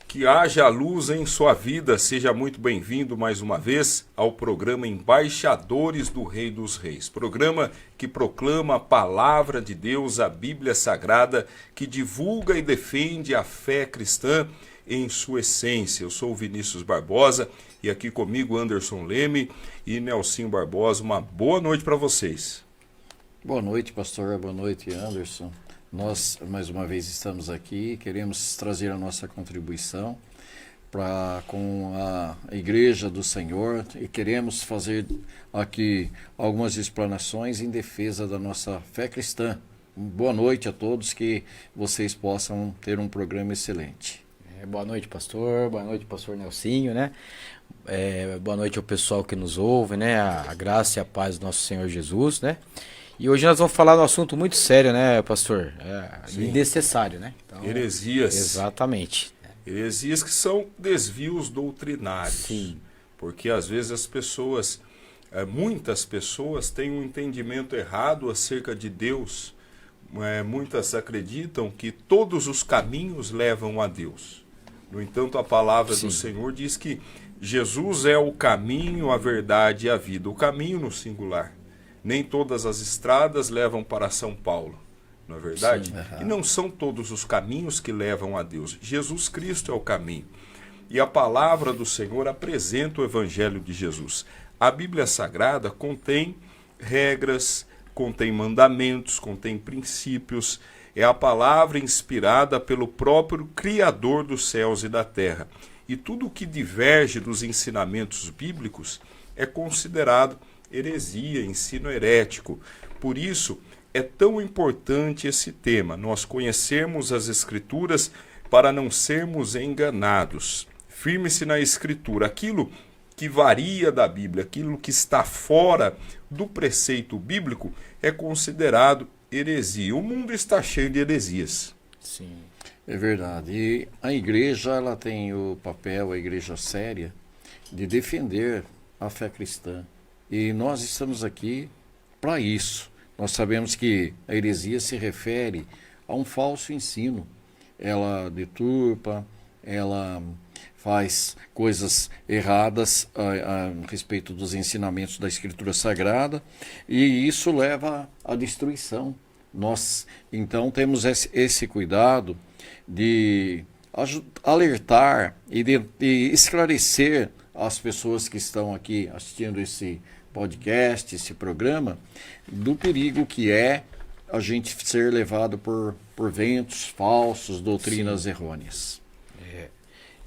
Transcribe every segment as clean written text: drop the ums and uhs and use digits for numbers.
Que haja luz em sua vida, seja muito bem-vindo mais uma vez ao programa Embaixadores do Rei dos Reis. Programa que proclama a palavra de Deus, a Bíblia Sagrada, que divulga e defende a fé cristã em sua essência. Eu sou o Vinícius Barbosa e aqui comigo Anderson Leme e Nelsinho Barbosa. Uma boa noite para vocês. Boa noite, pastor. Boa noite, Anderson. Nós, mais uma vez, estamos aqui, queremos trazer a nossa contribuição com a Igreja do Senhor e queremos fazer aqui algumas explanações em defesa da nossa fé cristã. Boa noite a todos, que vocês possam ter um programa excelente. Boa noite, pastor. Boa noite, pastor Nelsinho, né? Boa noite ao pessoal que nos ouve, né? A graça e a paz do nosso Senhor Jesus, né? E hoje nós vamos falar de um assunto muito sério, né, pastor? E necessário, né? Então, heresias. Exatamente. Heresias que são desvios doutrinários. Sim. Porque às vezes as pessoas, muitas pessoas têm um entendimento errado acerca de Deus. Muitas acreditam que todos os caminhos levam a Deus. No entanto, a palavra do Senhor diz que Jesus é o caminho, a verdade e a vida. O caminho no singular. Nem todas as estradas levam para São Paulo, não é verdade? E não são todos os caminhos que levam a Deus. Jesus Cristo é o caminho. E a palavra do Senhor apresenta o Evangelho de Jesus. A Bíblia Sagrada contém regras, contém mandamentos, contém princípios. É a palavra inspirada pelo próprio Criador dos céus e da terra. E tudo que diverge dos ensinamentos bíblicos é considerado heresia, ensino herético. Por isso, é tão importante esse tema, nós conhecermos as Escrituras para não sermos enganados. Firme-se na Escritura. Aquilo que varia da Bíblia, aquilo que está fora do preceito bíblico, é considerado heresia. O mundo está cheio de heresias. Sim. É verdade. E a igreja, ela tem o papel, a igreja séria, de defender a fé cristã. E nós estamos aqui para isso. Nós sabemos que a heresia se refere a um falso ensino. Ela deturpa, ela faz coisas erradas a respeito dos ensinamentos da Escritura Sagrada, e isso leva à destruição. Nós, então, temos esse cuidado de alertar e de esclarecer as pessoas que estão aqui assistindo esse podcast, esse programa, do perigo que é a gente ser levado por ventos falsos, doutrinas errôneas. É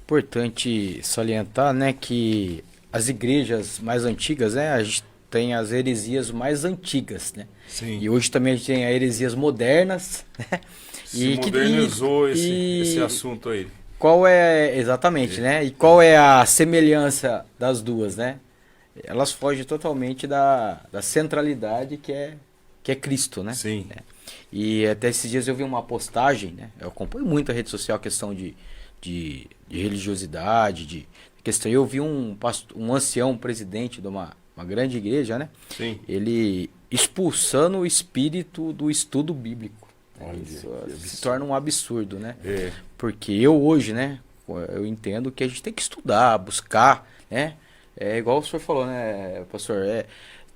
importante salientar, né, que as igrejas mais antigas, né, a gente tem as heresias mais antigas, né? Sim. E hoje também a gente tem as heresias modernas, né? Se modernizou esse assunto aí. Qual é, exatamente, né? E qual é a semelhança das duas, né? Elas fogem totalmente da centralidade que é Cristo, né? Sim. E até esses dias eu vi uma postagem, né? Eu acompanho muito a rede social, a questão de religiosidade, de questão. Eu vi um ancião, um presidente de uma grande igreja, né? Sim. Ele expulsando o espírito do estudo bíblico. Olha, isso se torna um absurdo, né? É. Porque eu hoje, né? Eu entendo que a gente tem que estudar, buscar, né? É igual o senhor falou, né, pastor?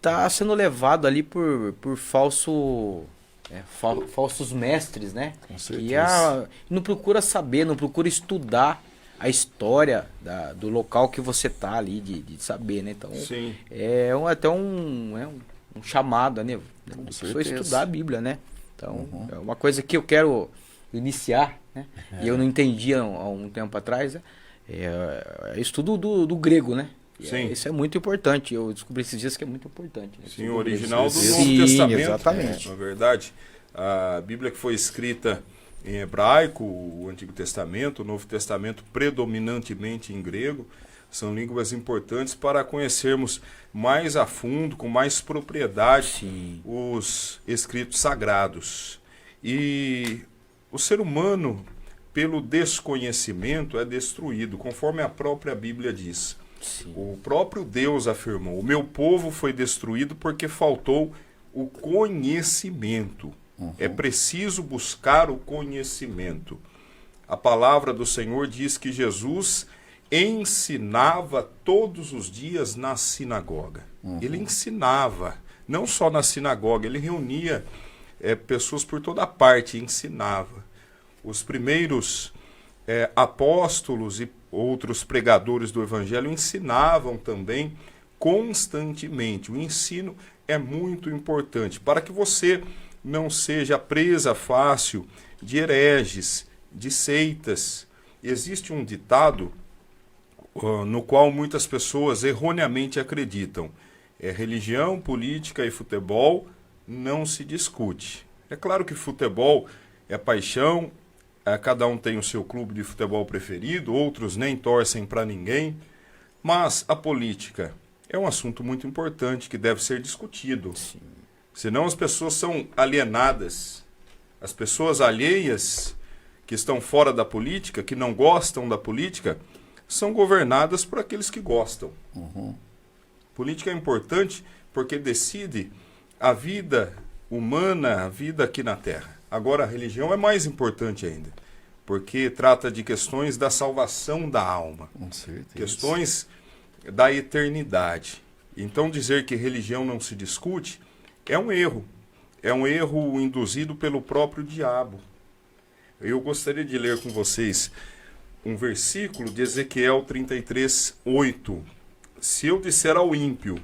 Tá sendo levado ali por falsos mestres, né? Com certeza. E não procura saber, não procura estudar a história do local que você tá ali, de saber, né? Então, sim, até um chamado, né? A pessoa estudar a Bíblia, né? Então, é uma coisa que eu quero iniciar, né? E eu não entendia há um tempo atrás, né? Estudo do grego, né? Sim. Isso é muito importante. Eu descobri esses dias que é muito importante. Né? Sim, o original do Novo Sim, Testamento. exatamente. Na verdade, a Bíblia que foi escrita em hebraico, o Antigo Testamento, o Novo Testamento predominantemente em grego, são línguas importantes para conhecermos mais a fundo, com mais propriedade, Sim, os escritos sagrados. E o ser humano, pelo desconhecimento, é destruído, conforme a própria Bíblia diz. sim. O próprio Deus afirmou: o meu povo foi destruído porque faltou o conhecimento. É preciso buscar o conhecimento. A palavra do Senhor diz que Jesus ensinava todos os dias na sinagoga. Ele ensinava, não só na sinagoga, ele reunia pessoas por toda parte, ensinava. Os primeiros apóstolos e outros pregadores do Evangelho ensinavam também constantemente. O ensino é muito importante para que você não seja presa fácil de hereges, de seitas. Existe um ditado no qual muitas pessoas erroneamente acreditam. Religião, política e futebol não se discute. É claro que futebol é paixão, cada um tem o seu clube de futebol preferido, outros nem torcem para ninguém, mas a política é um assunto muito importante que deve ser discutido. Sim. Senão as pessoas são alienadas. As pessoas alheias que estão fora da política, que não gostam da política, são governadas por aqueles que gostam. Política é importante porque decide a vida humana, a vida aqui na Terra. Agora, a religião é mais importante ainda, porque trata de questões da salvação da alma, questões da eternidade. Então, dizer que religião não se discute é um erro induzido pelo próprio diabo. Eu gostaria de ler com vocês um versículo de Ezequiel 33:8. Se eu disser ao ímpio,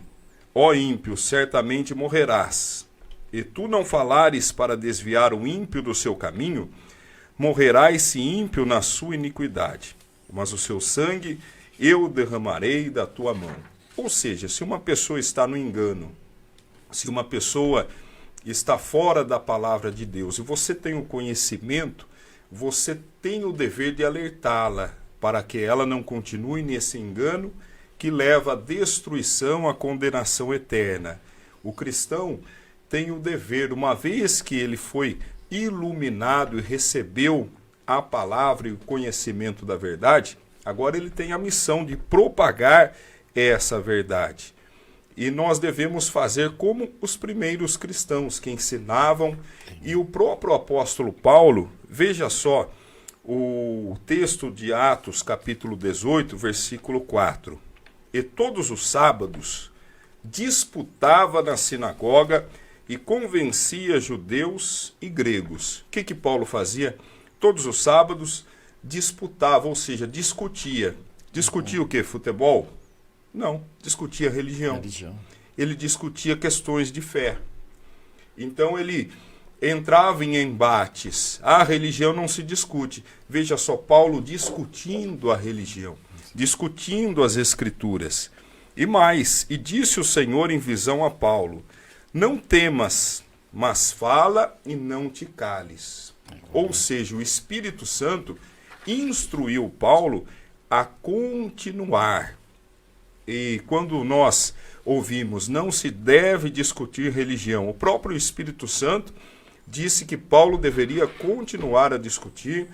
ó ímpio, certamente morrerás, e tu não falares para desviar o ímpio do seu caminho, morrerá esse ímpio na sua iniquidade, mas o seu sangue eu derramarei da tua mão. Ou seja, se uma pessoa está no engano, se uma pessoa está fora da palavra de Deus e você tem o conhecimento, você tem o dever de alertá-la para que ela não continue nesse engano que leva à destruição, à condenação eterna. O cristão tem o dever, uma vez que ele foi iluminado e recebeu a palavra e o conhecimento da verdade, agora ele tem a missão de propagar essa verdade. E nós devemos fazer como os primeiros cristãos que ensinavam. E o próprio apóstolo Paulo, veja só, o texto de Atos, capítulo 18, versículo 4. E todos os sábados disputava na sinagoga e convencia judeus e gregos. O que Paulo fazia? Todos os sábados disputava, ou seja, discutia. Discutia o quê? Futebol? Não, discutia religião. Ele discutia questões de fé. Então ele entrava em embates. A religião não se discute. Veja só, Paulo discutindo a religião, discutindo as escrituras. E mais, e disse o Senhor em visão a Paulo, não temas, mas fala e não te cales. Ou seja, o Espírito Santo instruiu Paulo a continuar. E quando nós ouvimos, não se deve discutir religião, o próprio Espírito Santo disse que Paulo deveria continuar a discutir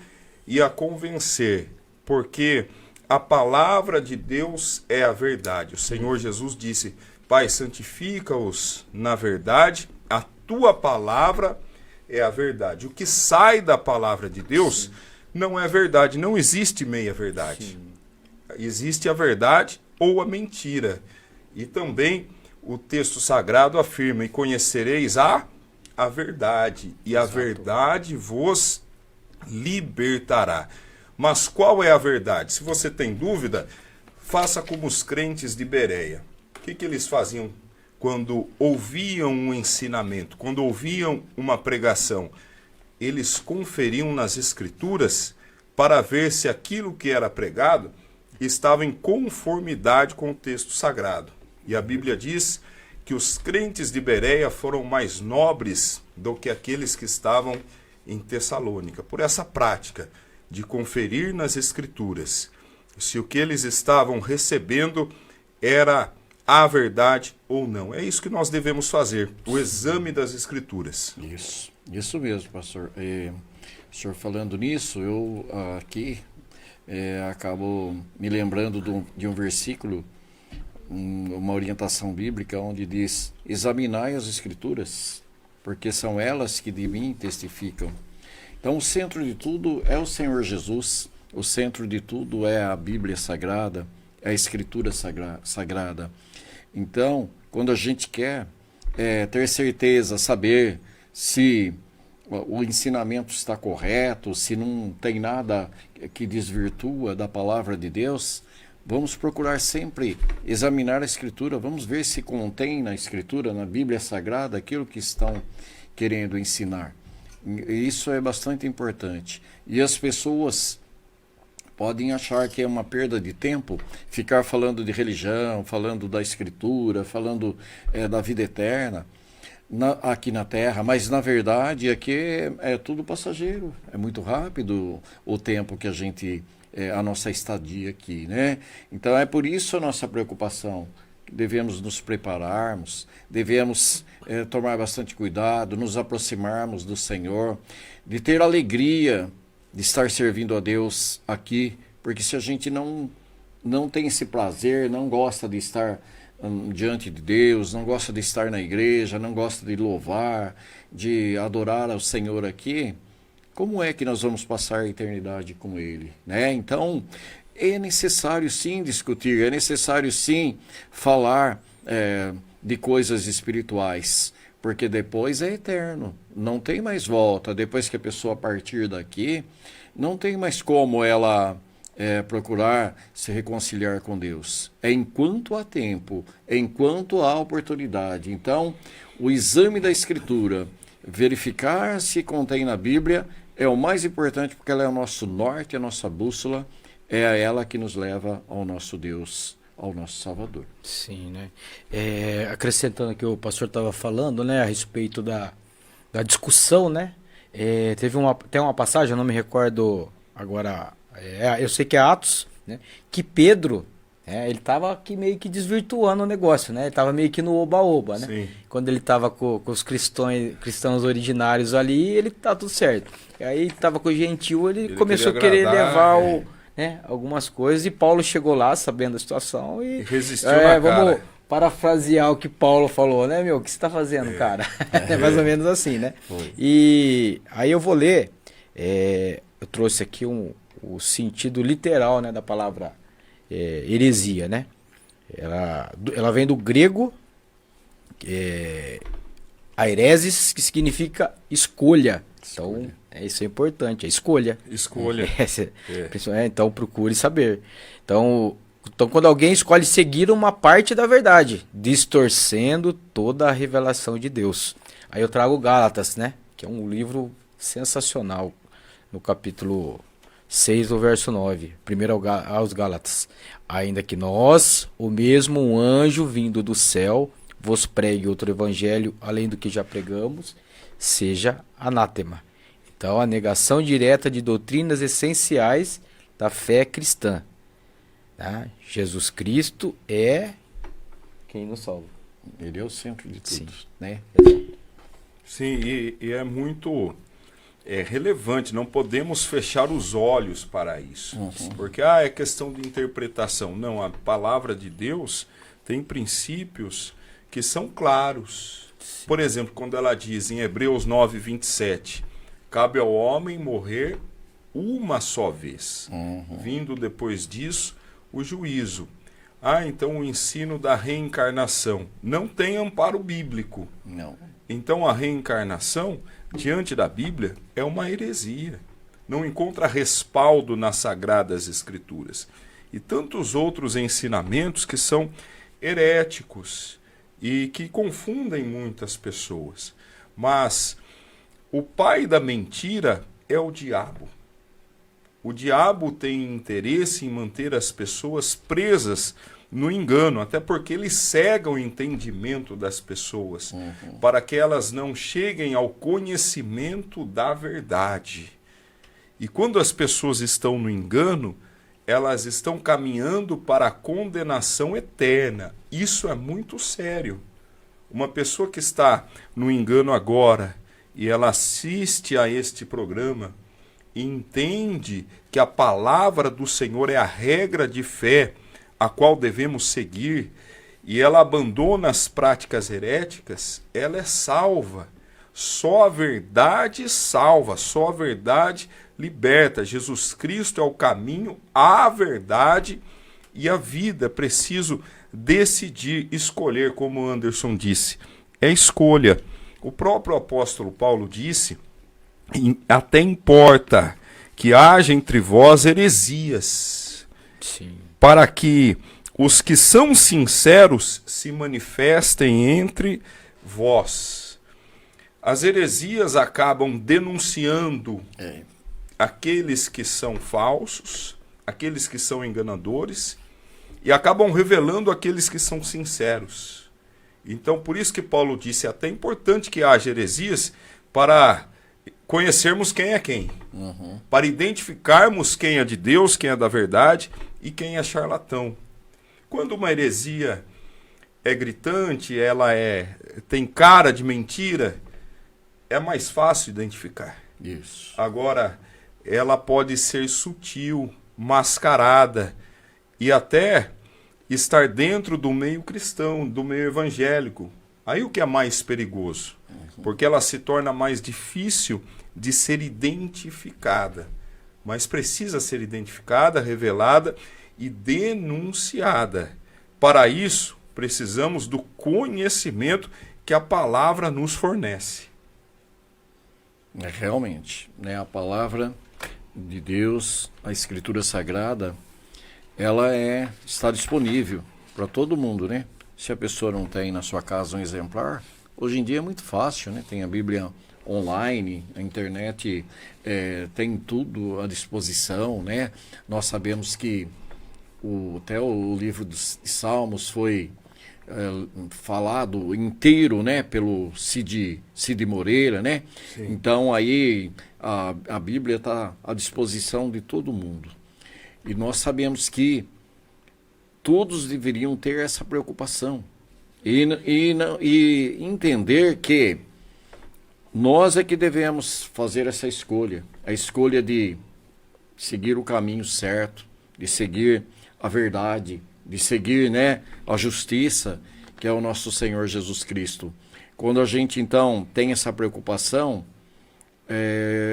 e a convencer, porque a palavra de Deus é a verdade. O Senhor Jesus disse, Pai, santifica-os na verdade, a tua palavra é a verdade. O que sai da palavra de Deus não é verdade, não existe meia verdade. Existe a verdade ou a mentira. E também o texto sagrado afirma, e conhecereis a verdade, e a verdade vos libertará. Mas qual é a verdade? Se você tem dúvida, faça como os crentes de Bereia. O que eles faziam quando ouviam um ensinamento, quando ouviam uma pregação? Eles conferiam nas Escrituras para ver se aquilo que era pregado estava em conformidade com o texto sagrado. E a Bíblia diz que os crentes de Bereia foram mais nobres do que aqueles que estavam em Tessalônica, por essa prática de conferir nas Escrituras se o que eles estavam recebendo era a verdade ou não. É isso que nós devemos fazer, o exame das Escrituras. Isso mesmo, pastor. O senhor falando nisso, eu aqui acabo me lembrando de um versículo, uma orientação bíblica, onde diz, examinai as Escrituras, porque são elas que de mim testificam. Então, o centro de tudo é o Senhor Jesus, o centro de tudo é a Bíblia Sagrada, é a Escritura Sagrada. Então, quando a gente quer ter certeza, saber se o ensinamento está correto, se não tem nada que desvirtua da palavra de Deus, vamos procurar sempre examinar a Escritura, vamos ver se contém na Escritura, na Bíblia Sagrada, aquilo que estão querendo ensinar. Isso é bastante importante. E as pessoas podem achar que é uma perda de tempo ficar falando de religião, falando da Escritura, falando da vida eterna aqui na Terra, mas na verdade aqui é tudo passageiro, é muito rápido o tempo que a nossa estadia aqui, né? Então é por isso a nossa preocupação. Devemos nos prepararmos, devemos tomar bastante cuidado, nos aproximarmos do Senhor, de ter alegria de estar servindo a Deus aqui, porque se a gente não tem esse prazer, não gosta de estar diante de Deus, não gosta de estar na igreja, não gosta de louvar, de adorar ao Senhor aqui, como é que nós vamos passar a eternidade com Ele, né? Então, é necessário sim discutir, é necessário sim falar de coisas espirituais, porque depois é eterno, não tem mais volta. Depois que a pessoa partir daqui, não tem mais como ela procurar se reconciliar com Deus. É enquanto há tempo, é enquanto há oportunidade. Então, o exame da Escritura, verificar se contém na Bíblia, é o mais importante, porque ela é o nosso norte, a nossa bússola, é ela que nos leva ao nosso Deus, ao nosso Salvador. Sim, né? Acrescentando o que o pastor estava falando, né, a respeito da discussão, né? Tem uma passagem, eu não me recordo agora, eu sei que é Atos, né? Que Pedro, ele estava aqui meio que desvirtuando o negócio, né? Ele estava meio que no oba-oba, né? Sim. Quando ele estava com os cristãos originários ali, ele tá tudo certo. E aí estava com o gentil, ele começou a querer levar algumas coisas, e Paulo chegou lá sabendo a situação e resistiu na vamos cara. parafrasear o que Paulo falou, né, meu? O que você está fazendo, cara? É mais ou menos assim, né? Foi. E aí eu vou ler, eu trouxe aqui o sentido literal, né, da palavra heresia, né? Ela vem do grego aireses, que significa escolha. Então, isso é importante, a escolha. Escolha. Então, procure saber. Então, quando alguém escolhe seguir uma parte da verdade, distorcendo toda a revelação de Deus. Aí eu trago Gálatas, né? Que é um livro sensacional, no capítulo 6, do verso 9. Primeiro aos Gálatas. Ainda que nós, o mesmo anjo vindo do céu, vos pregue outro evangelho, além do que já pregamos, seja anátema. Então, a negação direta de doutrinas essenciais da fé cristã. Tá? Jesus Cristo é quem nos salva. Ele é o centro de tudo. Sim. Né? Sim, e é muito relevante, não podemos fechar os olhos para isso. Porque é questão de interpretação. Não, a palavra de Deus tem princípios que são claros. Sim. Por exemplo, quando ela diz em Hebreus 9, 27, cabe ao homem morrer uma só vez, vindo depois disso o juízo. Então o ensino da reencarnação não tem amparo bíblico. Não. Então a reencarnação, diante da Bíblia, é uma heresia. Não encontra respaldo nas Sagradas Escrituras. E tantos outros ensinamentos que são heréticos e que confundem muitas pessoas. Mas o pai da mentira é o diabo. O diabo tem interesse em manter as pessoas presas no engano, até porque ele cega o entendimento das pessoas, para que elas não cheguem ao conhecimento da verdade. E quando as pessoas estão no engano, elas estão caminhando para a condenação eterna. Isso é muito sério. Uma pessoa que está no engano agora e ela assiste a este programa e entende que a palavra do Senhor é a regra de fé a qual devemos seguir, e ela abandona as práticas heréticas, ela é salva. Só a verdade salva, só a verdade liberta. Jesus Cristo é o caminho, a verdade e a vida. É preciso decidir, escolher, como o Anderson disse. É escolha. O próprio apóstolo Paulo disse, até importa que haja entre vós heresias, Sim. para que os que são sinceros se manifestem entre vós. As heresias acabam denunciando aqueles que são falsos, aqueles que são enganadores, e acabam revelando aqueles que são sinceros. Então, por isso que Paulo disse, é até importante que haja heresias para conhecermos quem é quem, para identificarmos quem é de Deus, quem é da verdade e quem é charlatão. Quando uma heresia é gritante, ela tem cara de mentira, é mais fácil identificar. Isso. Agora, ela pode ser sutil, mascarada e até estar dentro do meio cristão, do meio evangélico. Aí o que é mais perigoso? Porque ela se torna mais difícil de ser identificada. Mas precisa ser identificada, revelada e denunciada. Para isso, precisamos do conhecimento que a palavra nos fornece. Realmente, né, a palavra de Deus, a Escritura Sagrada, ela está disponível para todo mundo, né? Se a pessoa não tem na sua casa um exemplar, hoje em dia é muito fácil, né? Tem a Bíblia online, a internet tem tudo à disposição, né? Nós sabemos que até o livro dos Salmos foi falado inteiro, né, pelo Cid Moreira, né? Sim. Então aí a Bíblia está à disposição de todo mundo. E nós sabemos que todos deveriam ter essa preocupação e entender que nós é que devemos fazer essa escolha, a escolha de seguir o caminho certo, de seguir a verdade, de seguir, né, a justiça, que é o nosso Senhor Jesus Cristo. Quando a gente, então, tem essa preocupação,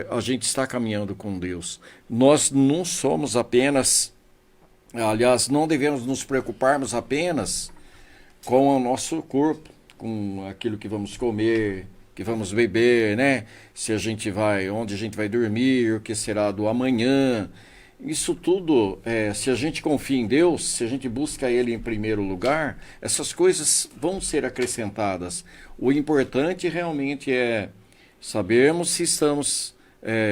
a gente está caminhando com Deus. Nós não somos apenas, aliás, não devemos nos preocuparmos apenas com o nosso corpo, com aquilo que vamos comer, que vamos beber, né? Se a gente onde a gente vai dormir, o que será do amanhã. Isso tudo, se a gente confia em Deus, se a gente busca Ele em primeiro lugar, essas coisas vão ser acrescentadas. O importante realmente é sabermos se estamos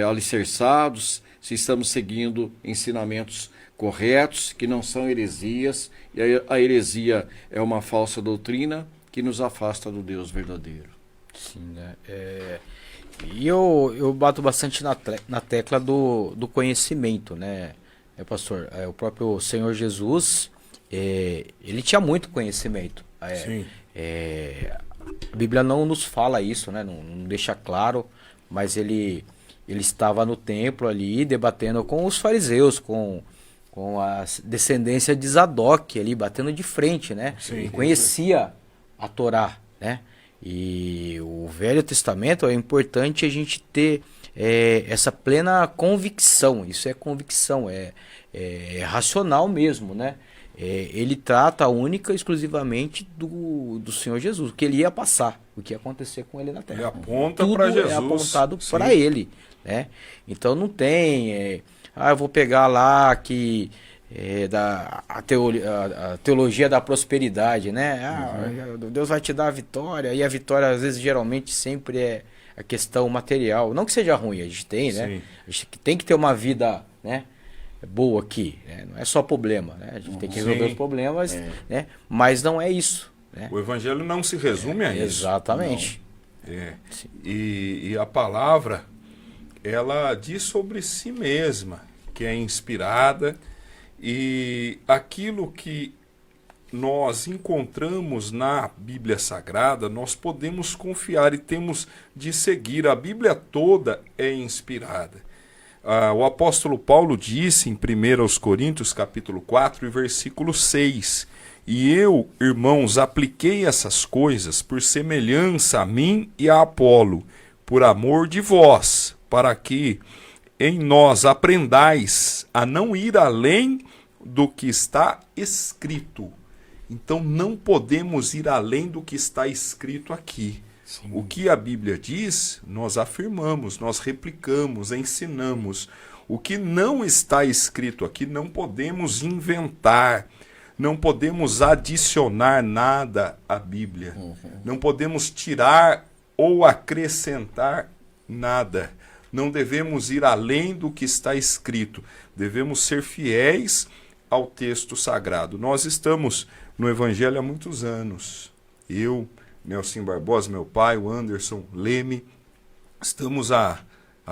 alicerçados, se estamos seguindo ensinamentos corretos, que não são heresias, e a heresia é uma falsa doutrina que nos afasta do Deus verdadeiro. Sim, né? E eu bato bastante na tecla do conhecimento, né, pastor? O próprio Senhor Jesus, ele tinha muito conhecimento. Sim. A Bíblia não nos fala isso, né? Não deixa claro, mas ele estava no templo ali debatendo com os fariseus, com a descendência de Zadok ali, batendo de frente, né? Sim. Ele conhecia a Torá, né? E o Velho Testamento é importante a gente ter essa plena convicção. Isso é convicção, é racional mesmo, né? Ele trata única e exclusivamente do Senhor Jesus, o que ele ia passar, o que ia acontecer com ele na Terra. Ele aponta Tudo para Jesus. é apontado para ele, né? Então não tem, eu vou pegar lá que a teologia da prosperidade, né? Deus vai te dar a vitória, e a vitória às vezes geralmente sempre é a questão material. Não que seja ruim, a gente tem, né? Sim. A gente tem que ter uma vida, né, boa aqui, né? Não é só problema, né? A gente tem que resolver Sim. os problemas, né? Mas não é isso, né? O evangelho não se resume a isso. Exatamente. E a palavra, ela diz sobre si mesma, que é inspirada, e aquilo que nós encontramos na Bíblia Sagrada, nós podemos confiar e temos de seguir. A Bíblia toda é inspirada. O apóstolo Paulo disse em 1 Coríntios capítulo 4 e versículo 6: E eu, irmãos, apliquei essas coisas por semelhança a mim e a Apolo, por amor de vós, para que em nós aprendais a não ir além do que está escrito. Então não podemos ir além do que está escrito aqui. Sim. O que a Bíblia diz, nós afirmamos, nós replicamos, ensinamos. O que não está escrito aqui, não podemos inventar, não podemos adicionar nada à Bíblia, não podemos tirar ou acrescentar nada. Não devemos ir além do que está escrito, devemos ser fiéis ao texto sagrado. Nós estamos no Evangelho há muitos anos. Eu, Nelson Barbosa, meu pai, o Anderson Leme, estamos há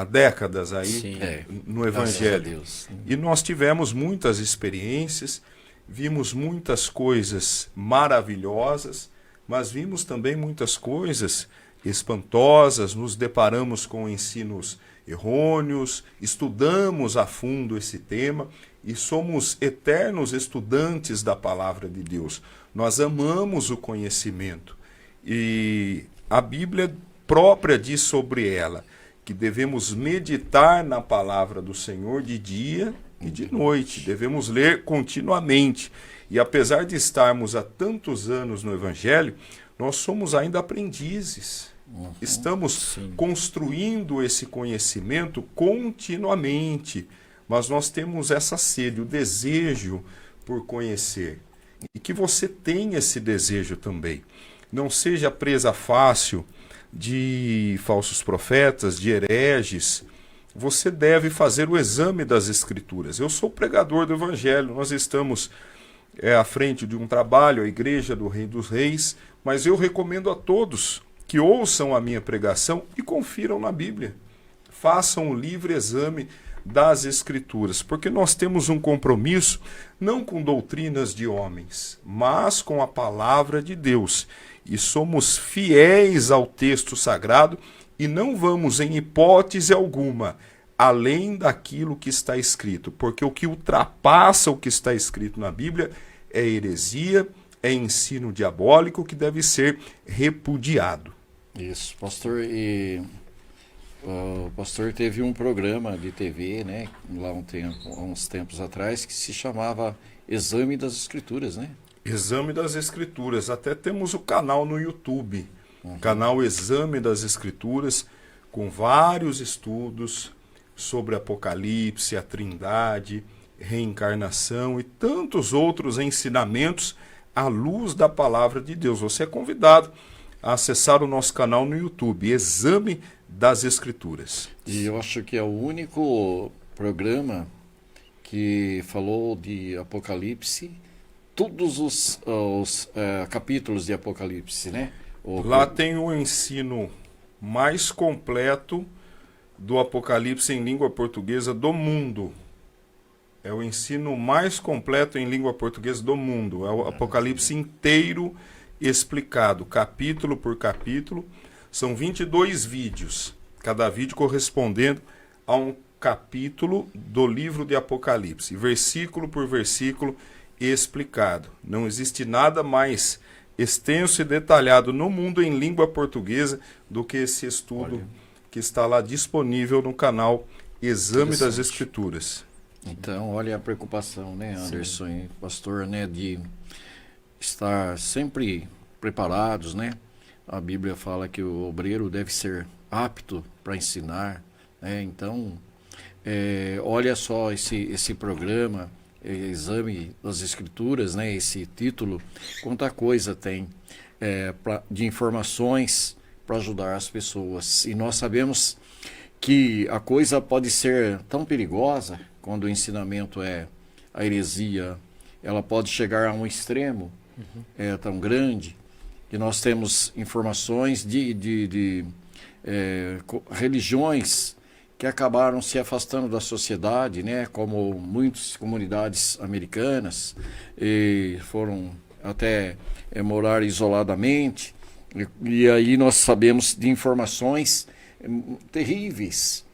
décadas aí no Evangelho. E nós tivemos muitas experiências, vimos muitas coisas maravilhosas, mas vimos também muitas coisas espantosas, nos deparamos com ensinos errôneos, estudamos a fundo esse tema e somos eternos estudantes da palavra de Deus. Nós amamos o conhecimento e a Bíblia própria diz sobre ela que devemos meditar na palavra do Senhor de dia e de noite, devemos ler continuamente. E apesar de estarmos há tantos anos no Evangelho, nós somos ainda aprendizes. Estamos construindo esse conhecimento continuamente, mas nós temos essa sede, o desejo por conhecer. E que você tenha esse desejo também. Não seja presa fácil de falsos profetas, de hereges. Você deve fazer o exame das Escrituras. Eu sou pregador do Evangelho, nós estamos à frente de um trabalho, a Igreja do Rei dos Reis, mas eu recomendo a todos que ouçam a minha pregação e confiram na Bíblia. Façam o livre exame das Escrituras, porque nós temos um compromisso não com doutrinas de homens, mas com a palavra de Deus. E somos fiéis ao texto sagrado e não vamos, em hipótese alguma, além daquilo que está escrito, porque o que ultrapassa o que está escrito na Bíblia é heresia, é ensino diabólico que deve ser repudiado. Isso, pastor, e o pastor teve um programa de TV, né, lá uns tempos atrás, que se chamava Exame das Escrituras, né? Exame das Escrituras, até temos o canal no YouTube, canal Exame das Escrituras, com vários estudos sobre Apocalipse, a Trindade, reencarnação e tantos outros ensinamentos à luz da palavra de Deus. Você é convidado a acessar o nosso canal no YouTube, Exame das Escrituras. E eu acho que é o único programa que falou de Apocalipse, todos os capítulos de Apocalipse, né? Lá tem o ensino mais completo do Apocalipse em língua portuguesa do mundo. É o ensino mais completo em língua portuguesa do mundo. É o Apocalipse inteiro explicado, capítulo por capítulo. São 22 vídeos, cada vídeo correspondendo a um capítulo do livro de Apocalipse, versículo por versículo explicado. Não existe nada mais extenso e detalhado no mundo em língua portuguesa do que esse estudo que está lá disponível no canal Exame das Escrituras. Então, olha a preocupação, né, Anderson e pastor, né, de estar sempre preparados, né? A Bíblia fala que o obreiro deve ser apto para ensinar, né? Então, olha só esse programa, Exame das Escrituras, né? Esse título, quanta coisa tem de informações para ajudar as pessoas. E nós sabemos que a coisa pode ser tão perigosa quando o ensinamento é a heresia, ela pode chegar a um extremo tão grande que nós temos informações de religiões que acabaram se afastando da sociedade, né, como muitas comunidades americanas, e foram até morar isoladamente, e aí nós sabemos de informações terríveis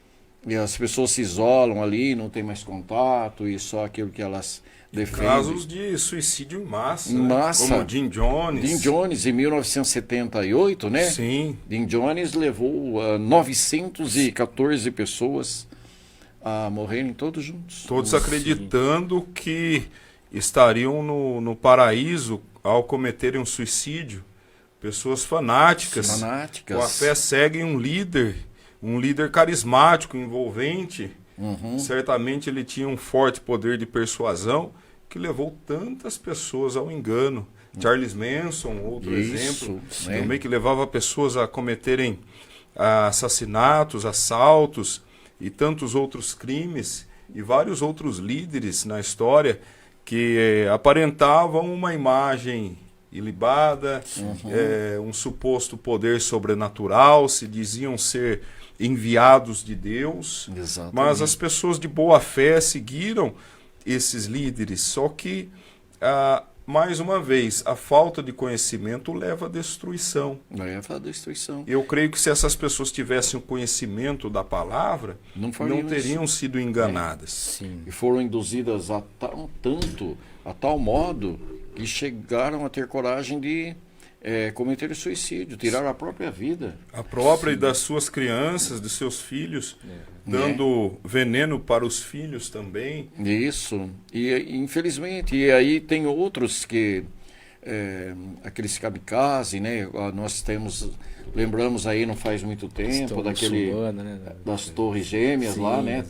E as pessoas se isolam ali, não tem mais contato e só aquilo que elas defendem. Casos de suicídio em massa, Em né? massa. Como Jim Jones. Jim Jones, em 1978, né? Sim. Jim Jones levou 914 pessoas a morrerem todos juntos. Todos acreditando que estariam no paraíso ao cometerem um suicídio. Pessoas fanáticas. Fanáticas. Com a fé seguem um líder carismático, envolvente. Certamente ele tinha um forte poder de persuasão que levou tantas pessoas ao engano. Charles Manson, outro exemplo, né? também que levava pessoas a cometerem assassinatos, assaltos e tantos outros crimes, e vários outros líderes na história que aparentavam uma imagem ilibada, um suposto poder sobrenatural, se diziam ser enviados de Deus. Exatamente. Mas as pessoas de boa fé seguiram esses líderes, só que mais uma vez, a falta de conhecimento leva à destruição. Leva à destruição. Eu creio que se essas pessoas tivessem o conhecimento da palavra, não teriam sido enganadas. Sim. E foram induzidas a tal modo, que chegaram a ter coragem de cometer suicídio, tirar a própria vida. A própria e das suas crianças, dos seus filhos, dando veneno para os filhos também. Isso. E infelizmente, e aí tem outros que aqueles kamikaze, né? Nós lembramos aí não faz muito tempo daquele né? das torres gêmeas. Sim, lá, né?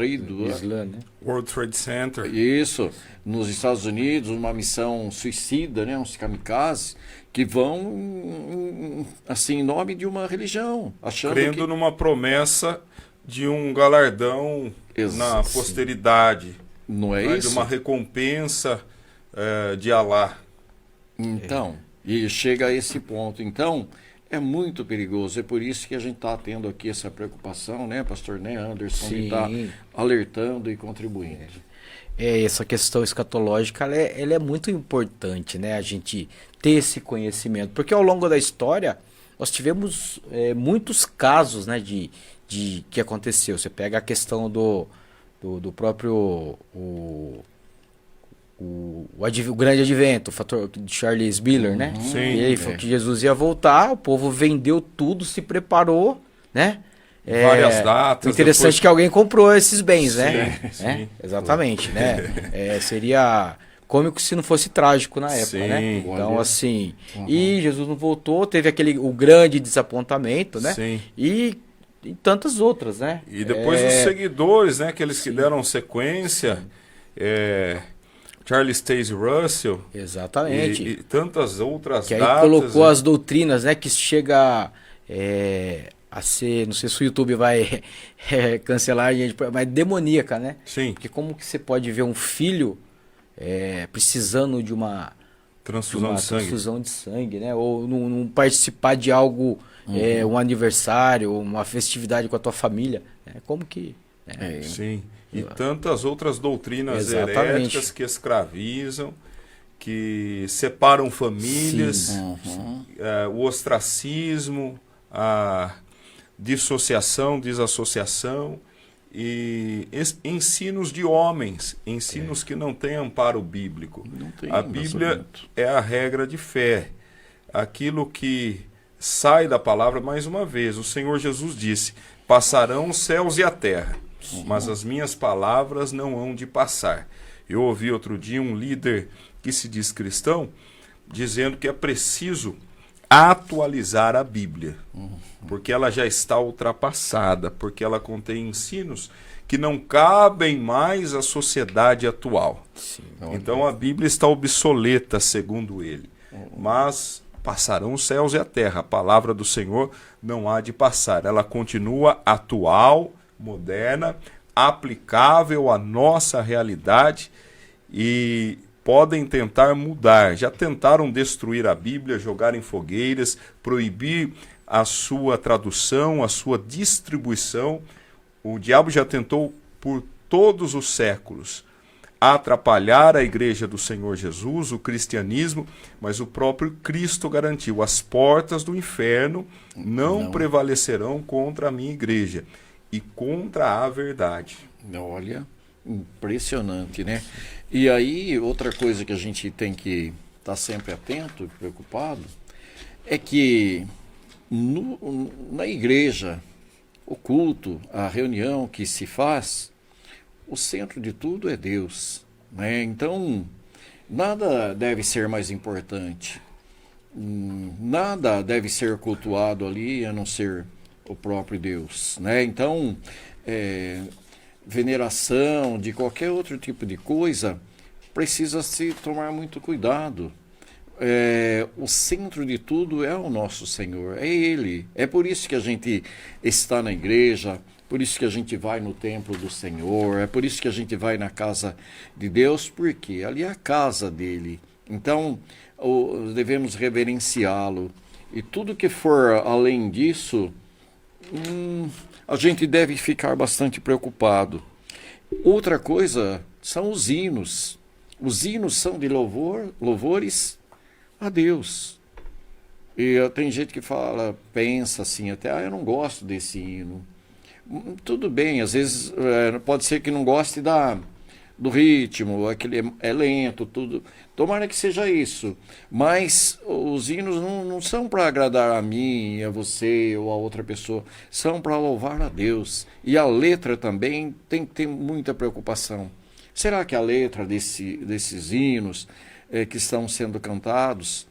Islã, né? World Trade Center. Isso, nos Estados Unidos, uma missão suicida, né? Uns kamikazes que vão assim em nome de uma religião, achando crendo numa promessa de um galardão na posteridade. Não é isso? De uma recompensa de Alá. Então, e chega a esse ponto. Então, é muito perigoso. É por isso que a gente está tendo aqui essa preocupação, né, pastor Né Anderson, de estar alertando e contribuindo. Essa questão escatológica, ela é muito importante, né, a gente ter esse conhecimento. Porque ao longo da história, nós tivemos muitos casos, né, de que aconteceu. Você pega a questão do próprio... O grande advento, o fator de Charles Miller, né? Sim, e aí falou que Jesus ia voltar, o povo vendeu tudo, se preparou, né? Várias datas. O interessante é que alguém comprou esses bens, né? Sim. Exatamente, né? Seria cômico se não fosse trágico na época, né? Então, assim... E Jesus não voltou, teve o grande desapontamento, né? Sim. E tantas outras, né? E depois os seguidores, né? Aqueles que deram sequência... Charles Taze Russell. Exatamente. E tantas outras que datas. Que aí colocou as doutrinas, né? Que chega a ser... Não sei se o YouTube vai cancelar a gente, mas demoníaca, né? Sim. Porque como que você pode ver um filho precisando de uma transfusão de sangue, né? Ou não participar de algo, um aniversário, uma festividade com a tua família. Como que... Sim. E tantas outras doutrinas heréticas que escravizam, que separam famílias, o ostracismo, a dissociação, desassociação, e ensinos de homens, ensinos que não têm amparo bíblico. A Bíblia é a regra de fé. Aquilo que sai da palavra, mais uma vez, o Senhor Jesus disse, passarão os céus e a terra, mas as minhas palavras não hão de passar. Eu ouvi outro dia um líder que se diz cristão dizendo que é preciso atualizar a Bíblia, porque ela já está ultrapassada, porque ela contém ensinos que não cabem mais à sociedade atual. Então a Bíblia está obsoleta, segundo ele. Mas passarão os céus e a terra, a palavra do Senhor não há de passar. Ela continua atual, moderna, aplicável à nossa realidade, e podem tentar mudar. Já tentaram destruir a Bíblia, jogar em fogueiras, proibir a sua tradução, a sua distribuição. O diabo já tentou por todos os séculos atrapalhar a igreja do Senhor Jesus, o cristianismo, mas o próprio Cristo garantiu: as portas do inferno não prevalecerão contra a minha igreja. e contra a verdade. Olha, impressionante, né? E aí, outra coisa que a gente tem que estar sempre atento e preocupado é que na igreja, o culto, a reunião que se faz, o centro de tudo é Deus, né? Então, nada deve ser mais importante. Nada deve ser cultuado ali a não ser o próprio Deus, né? Então, veneração de qualquer outro tipo de coisa precisa se tomar muito cuidado. O centro de tudo é o nosso Senhor, é Ele. É por isso que a gente está na igreja, por isso que a gente vai no templo do Senhor, é por isso que a gente vai na casa de Deus, porque ali é a casa dele. Então, devemos reverenciá-lo. E tudo que for além disso, a gente deve ficar bastante preocupado. Outra coisa são os hinos. Os hinos são de louvores a Deus. E tem gente que pensa assim, até, eu não gosto desse hino. Tudo bem, às vezes pode ser que não goste do ritmo, aquele é lento, tudo. Tomara que seja isso. Mas os hinos não são para agradar a mim, a você ou a outra pessoa. São para louvar a Deus. E a letra também tem que ter muita preocupação. Será que a letra desses hinos que estão sendo cantados,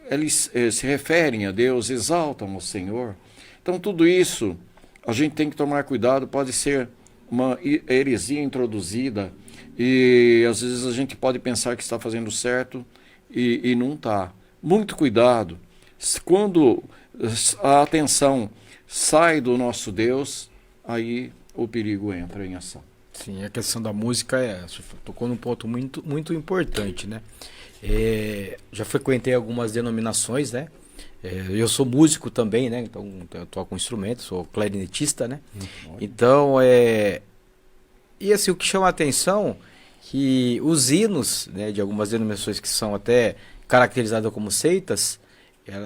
eles se referem a Deus, exaltam o Senhor? Então tudo isso a gente tem que tomar cuidado, pode ser uma heresia introduzida e às vezes a gente pode pensar que está fazendo certo e não está. Muito cuidado. Quando a atenção sai do nosso Deus, aí o perigo entra em ação. Sim, a questão da música você tocou num ponto muito, muito importante, né? Já frequentei algumas denominações, né? Eu sou músico também, né? Então eu toco um instrumento, sou clarinetista, né? Então, e assim, o que chama a atenção que os hinos, né, de algumas denominações que são até caracterizadas como seitas,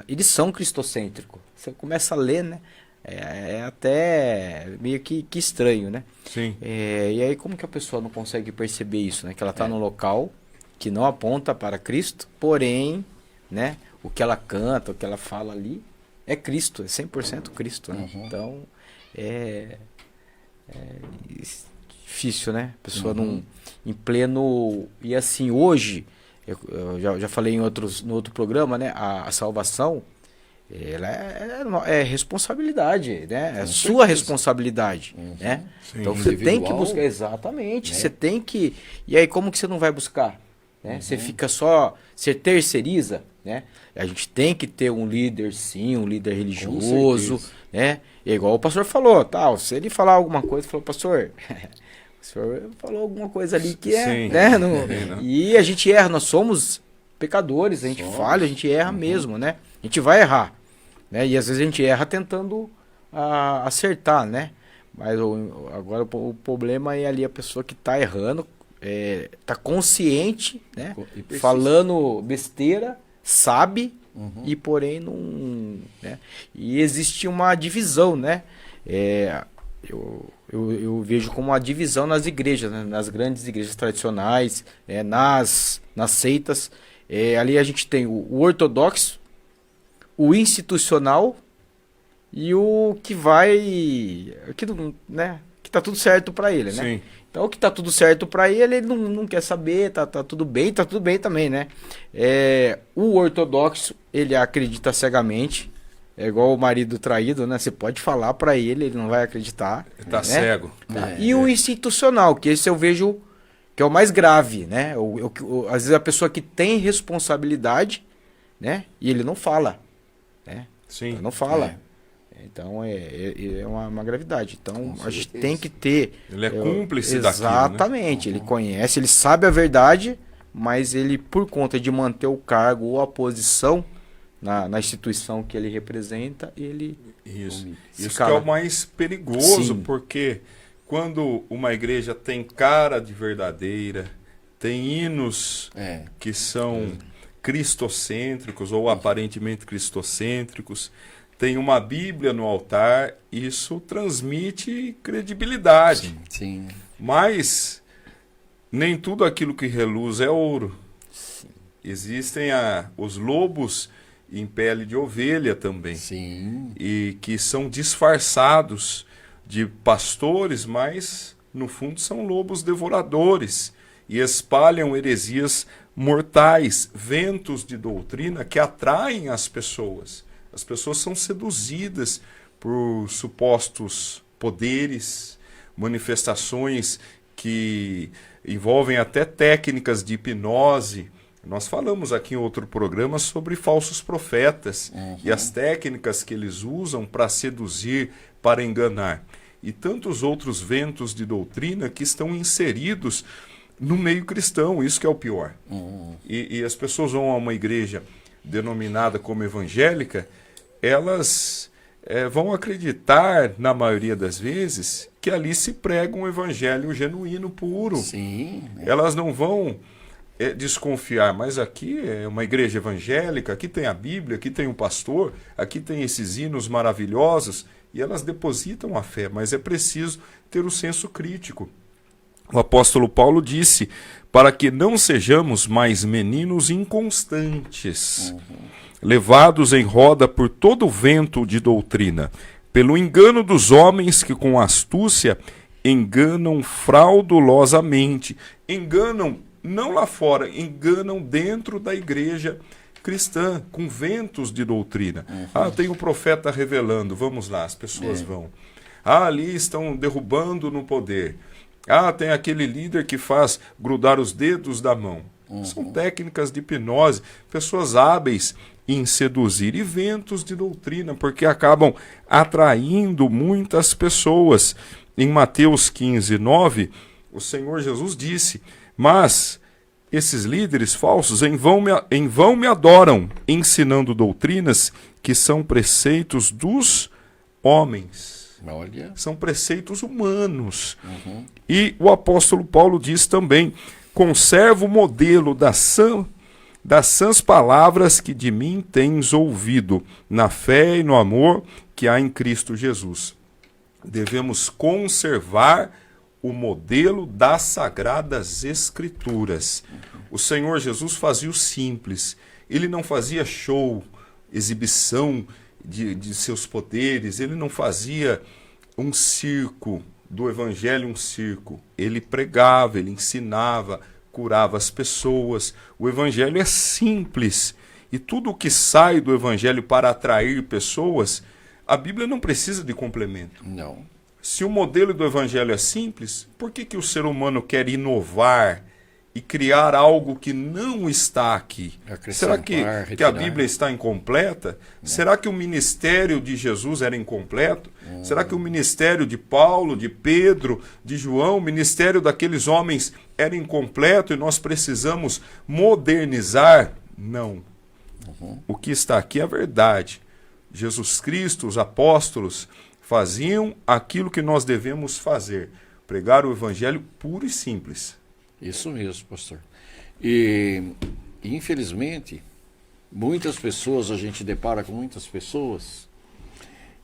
eles são cristocêntricos. Você começa a ler, né? É até meio que estranho, né? Sim. E aí como que a pessoa não consegue perceber isso, né? Que ela está num local que não aponta para Cristo, porém, né? O que ela canta, o que ela fala ali é Cristo, é 100% Cristo, né? Então, é difícil, né? A pessoa não, em pleno... E assim, hoje, eu já falei no outro programa, né? A salvação, ela é responsabilidade, né? É sua responsabilidade, né? Sim. Então você tem que buscar, exatamente, você tem que... E aí como que você não vai buscar? Né? Você fica só, você terceiriza, né? A gente tem que ter um líder, sim, um líder religioso, né? E igual o pastor falou, tal, se ele falar alguma coisa, falou, pastor, o senhor falou alguma coisa ali que sim, né? E a gente erra, nós somos pecadores, a gente falha, a gente erra mesmo, né? A gente vai errar, né? E às vezes a gente erra tentando acertar, né? Mas agora o problema é ali a pessoa que está errando, tá consciente, né? Falando besteira, sabe, e porém não, né? E existe uma divisão, né? Eu vejo como uma divisão nas igrejas, né? Nas grandes igrejas tradicionais, nas seitas. Ali a gente tem o ortodoxo, o institucional e o que vai, né? Que tá tudo certo para ele, né? Sim. Então, o que tá tudo certo para ele não quer saber, tá tudo bem também, né? O ortodoxo, ele acredita cegamente, é igual o marido traído, né? Você pode falar para ele não vai acreditar. Tá, né? Cego. E o institucional, que esse eu vejo que é o mais grave, né? Às vezes a pessoa que tem responsabilidade, né? E ele não fala, né? Sim. Ele não fala. Então é uma gravidade. Então a gente tem que ter. Ele é cúmplice daquilo, né? Exatamente. Ele conhece, ele sabe a verdade, mas ele, por conta de manter o cargo ou a posição na instituição que ele representa, ele. Isso que é o mais perigoso, sim, porque quando uma igreja tem cara de verdadeira, tem hinos que são cristocêntricos ou aparentemente cristocêntricos, tem uma Bíblia no altar, isso transmite credibilidade. Sim. Mas nem tudo aquilo que reluz é ouro. Existem os lobos em pele de ovelha também. Sim. E que são disfarçados de pastores, mas no fundo são lobos devoradores e espalham heresias mortais, ventos de doutrina que atraem as pessoas. As pessoas são seduzidas por supostos poderes, manifestações que envolvem até técnicas de hipnose. Nós falamos aqui em outro programa sobre falsos profetas e as técnicas que eles usam para seduzir, para enganar. E tantos outros ventos de doutrina que estão inseridos no meio cristão, isso que é o pior. E as pessoas vão a uma igreja denominada como evangélica, elas vão acreditar, na maioria das vezes, que ali se prega um evangelho genuíno, puro. Sim. Elas não vão desconfiar, mas aqui é uma igreja evangélica, aqui tem a Bíblia, aqui tem um pastor, aqui tem esses hinos maravilhosos, e elas depositam a fé, mas é preciso ter o senso crítico. O apóstolo Paulo disse, para que não sejamos mais meninos inconstantes, levados em roda por todo vento de doutrina, pelo engano dos homens que com astúcia enganam fraudulosamente, enganam não lá fora, enganam dentro da igreja cristã, com ventos de doutrina. Tem o profeta revelando, vamos lá, as pessoas vão. Ali estão derrubando no poder. Tem aquele líder que faz grudar os dedos da mão. São técnicas de hipnose, pessoas hábeis em seduzir, e ventos de doutrina, porque acabam atraindo muitas pessoas. Em Mateus 15:9, o Senhor Jesus disse, mas esses líderes falsos em vão me adoram, ensinando doutrinas que são preceitos dos homens. Olha. São preceitos humanos. E o apóstolo Paulo diz também, conserva o modelo das sãs palavras que de mim tens ouvido, na fé e no amor que há em Cristo Jesus. Devemos conservar o modelo das Sagradas Escrituras. O Senhor Jesus fazia o simples. Ele não fazia show, exibição de seus poderes. Ele não fazia um circo, do Evangelho um circo. Ele pregava, ele ensinava, curava as pessoas. O Evangelho é simples. E tudo o que sai do Evangelho para atrair pessoas, a Bíblia não precisa de complemento. Não. Se o modelo do Evangelho é simples, por que o ser humano quer inovar e criar algo que não está aqui? Será que a Bíblia está incompleta? Não. Será que o ministério de Jesus era incompleto? Será que o ministério de Paulo, de Pedro, de João, o ministério daqueles homens era incompleto e nós precisamos modernizar? Não. O que está aqui é a verdade. Jesus Cristo, os apóstolos, faziam aquilo que nós devemos fazer, pregar o Evangelho puro e simples. Isso mesmo, pastor. E infelizmente, muitas pessoas, a gente depara com muitas pessoas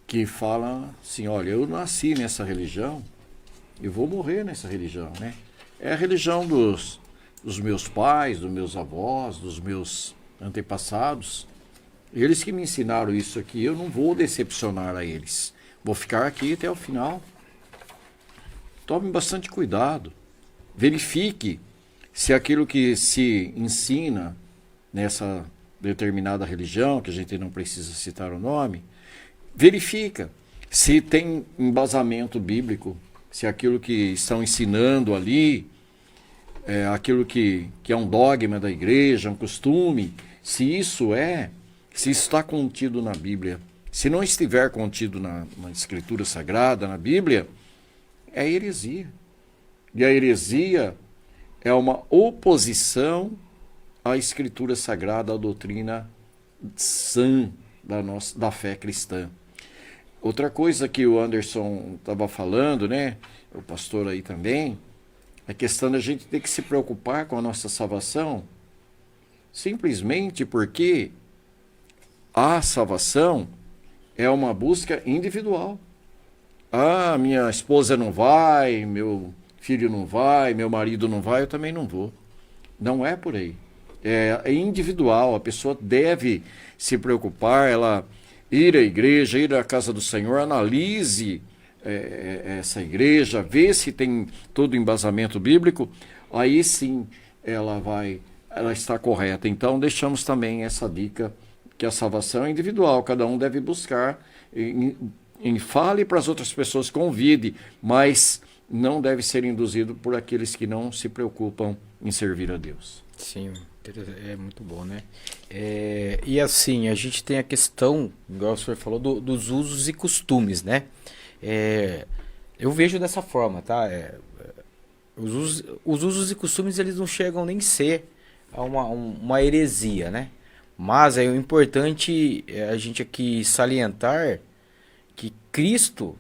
que falam assim, olha, eu nasci nessa religião e vou morrer nessa religião, né? É a religião dos meus pais, dos meus avós, dos meus antepassados. Eles que me ensinaram isso aqui, eu não vou decepcionar a eles. Vou ficar aqui até o final. Tome bastante cuidado. Verifique se aquilo que se ensina nessa determinada religião, que a gente não precisa citar o nome, verifica se tem embasamento bíblico, se aquilo que estão ensinando ali, aquilo que é um dogma da igreja, um costume, se isso está contido na Bíblia. Se não estiver contido na Escritura Sagrada, na Bíblia, é heresia. E a heresia é uma oposição à Escritura Sagrada, à doutrina sã da fé cristã. Outra coisa que o Anderson estava falando, né, o pastor aí também, a questão da gente ter que se preocupar com a nossa salvação, simplesmente porque a salvação é uma busca individual. Ah, minha esposa não vai, meu filho não vai, meu marido não vai, eu também não vou. Não é por aí. É individual, a pessoa deve se preocupar, ela ir à igreja, ir à casa do Senhor, analise essa igreja, vê se tem todo o embasamento bíblico, aí sim ela está correta. Então deixamos também essa dica, que a salvação é individual, cada um deve buscar, fale para as outras pessoas, convide, mas não deve ser induzido por aqueles que não se preocupam em servir a Deus. Sim, é muito bom, né? E assim, a gente tem a questão, igual o senhor falou, dos usos e costumes, né? Eu vejo dessa forma, tá? Os usos e costumes, eles não chegam nem a ser uma heresia, né? Mas o importante é a gente aqui salientar que Cristo,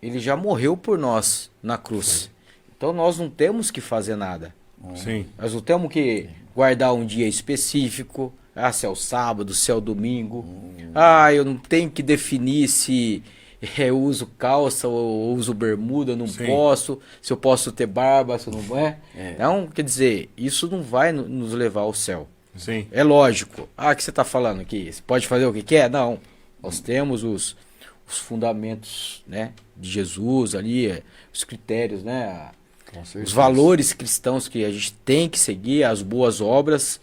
ele já morreu por nós na cruz. Sim. Então nós não temos que fazer nada. Sim. Nós não temos que guardar um dia específico. Se é o sábado, se é o domingo. Eu não tenho que definir se eu uso calça ou uso bermuda, eu não Sim. posso. Se eu posso ter barba, se eu não é. Então, quer dizer, isso não vai nos levar ao céu. Sim. É lógico. O que você está falando aqui? Você pode fazer o que quer? Não. Nós temos os fundamentos, né, de Jesus ali, os critérios, né, os valores cristãos que a gente tem que seguir, as boas obras,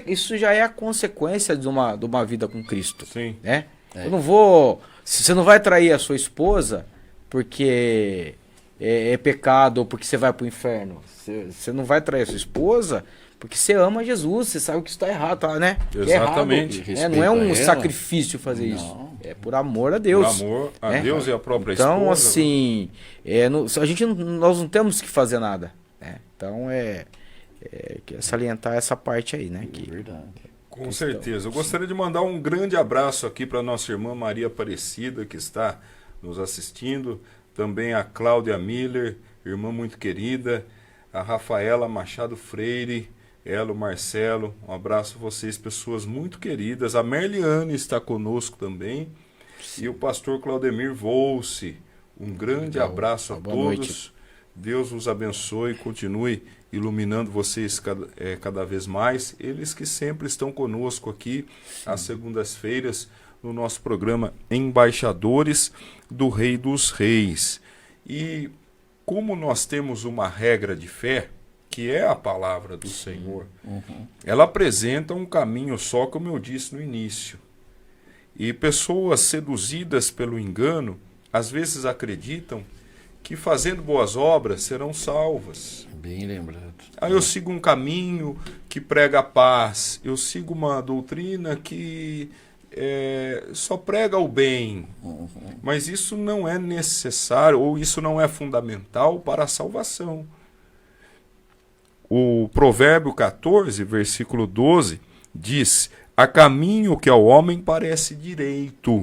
isso já é a consequência de uma vida com Cristo. Sim. Né? Eu não vou... Você não vai trair a sua esposa porque é pecado ou porque você vai para o inferno. Você não vai trair a sua esposa porque você ama Jesus, você sabe que isso está errado, tá, né? Exatamente. É errado, não é um sacrifício fazer isso. É por amor a Deus. Por amor a Deus e a própria esposa. Então, assim, nós não temos que fazer nada. Né? Então, salientar essa parte aí, né? Que, verdade. Com certeza. Eu gostaria de mandar um grande abraço aqui para nossa irmã Maria Aparecida, que está nos assistindo. Também a Cláudia Miller, irmã muito querida. A Rafaela Machado Freire. Elo, Marcelo, um abraço a vocês, pessoas muito queridas. A Merliane está conosco também. Sim. E o pastor Claudemir Volce. Um grande abraço a todos. Noite. Deus os abençoe e continue iluminando vocês cada vez mais. Eles que sempre estão conosco aqui, às segundas-feiras, no nosso programa Embaixadores do Rei dos Reis. E como nós temos uma regra de fé, que é a palavra do Senhor, ela apresenta um caminho só, como eu disse no início. E pessoas seduzidas pelo engano, às vezes acreditam que fazendo boas obras serão salvas. Bem lembrado. Eu sigo um caminho que prega a paz, eu sigo uma doutrina que só prega o bem. Mas isso não é necessário, ou isso não é fundamental para a salvação. O Provérbio 14, versículo 12, diz: há caminho que ao homem parece direito,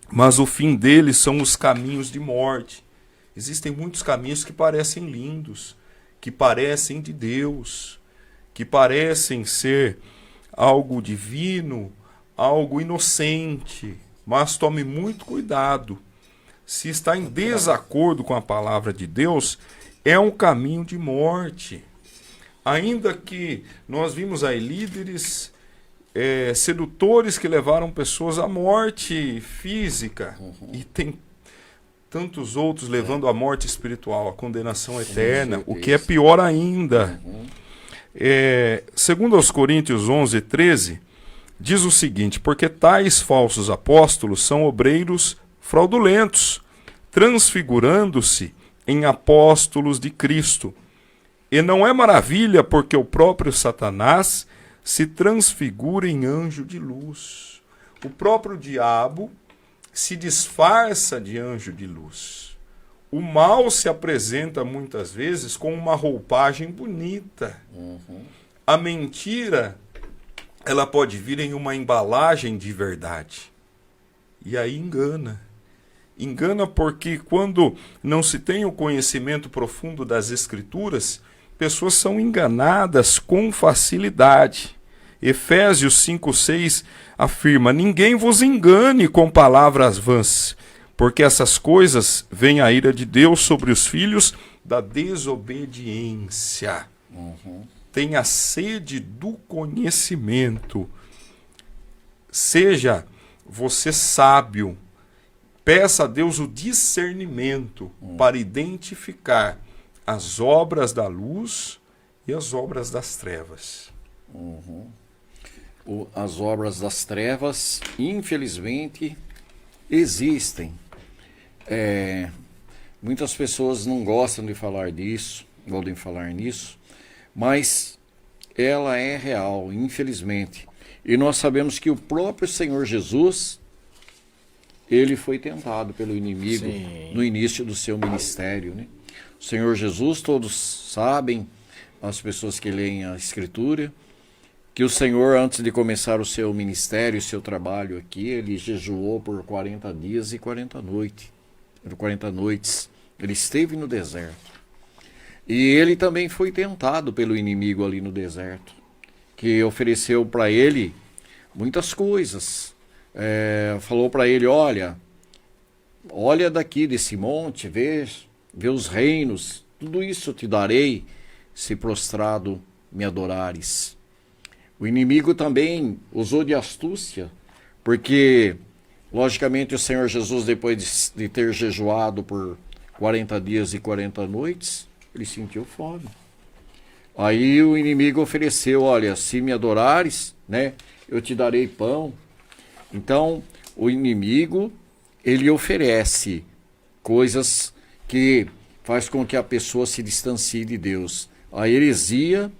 mas o fim dele são os caminhos de morte. Existem muitos caminhos que parecem lindos, que parecem de Deus, que parecem ser algo divino, algo inocente, mas tome muito cuidado. Se está em desacordo com a palavra de Deus, é um caminho de morte. Ainda que nós vimos aí líderes sedutores que levaram pessoas à morte física, e tem tantos outros levando à morte espiritual, à condenação eterna, o que é pior ainda. Segundo aos Coríntios 11:13, diz o seguinte: porque tais falsos apóstolos são obreiros fraudulentos, transfigurando-se em apóstolos de Cristo. E não é maravilha, porque o próprio Satanás se transfigura em anjo de luz. O próprio diabo se disfarça de anjo de luz. O mal se apresenta muitas vezes com uma roupagem bonita. A mentira, ela pode vir em uma embalagem de verdade. E aí engana. Engana porque quando não se tem o conhecimento profundo das Escrituras, pessoas são enganadas com facilidade. Efésios 5:6 afirma: ninguém vos engane com palavras vãs, porque essas coisas vêm a ira de Deus sobre os filhos da desobediência. Tenha sede do conhecimento. Seja você sábio. Peça a Deus o discernimento para identificar as obras da luz e as obras das trevas. As obras das trevas, infelizmente, existem. Muitas pessoas não gostam de falar disso, podem falar nisso, mas ela é real, infelizmente. E nós sabemos que o próprio Senhor Jesus, ele foi tentado pelo inimigo no início do seu ministério, né? O Senhor Jesus, todos sabem, as pessoas que leem a Escritura, que o Senhor, antes de começar o seu ministério, o seu trabalho aqui, ele jejuou por 40 dias e 40 noites. Ele esteve no deserto. E ele também foi tentado pelo inimigo ali no deserto, que ofereceu para ele muitas coisas. Falou para ele: olha daqui desse monte, vê os reinos, tudo isso te darei, se prostrado me adorares. O inimigo também usou de astúcia, porque, logicamente, o Senhor Jesus, depois de ter jejuado por 40 dias e 40 noites, ele sentiu fome. Aí o inimigo ofereceu: olha, se me adorares, né, eu te darei pão. Então, o inimigo, ele oferece coisas que faz com que a pessoa se distancie de Deus. A heresia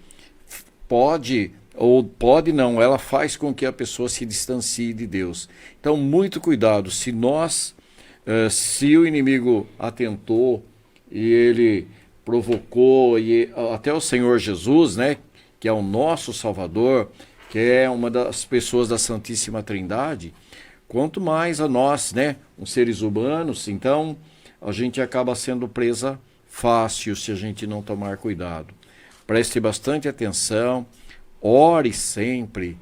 ela faz com que a pessoa se distancie de Deus. Então, muito cuidado. Se o inimigo atentou e ele provocou, e até o Senhor Jesus, né, que é o nosso Salvador, que é uma das pessoas da Santíssima Trindade, quanto mais a nós, né, os seres humanos, então a gente acaba sendo presa fácil se a gente não tomar cuidado. Preste bastante atenção, ore sempre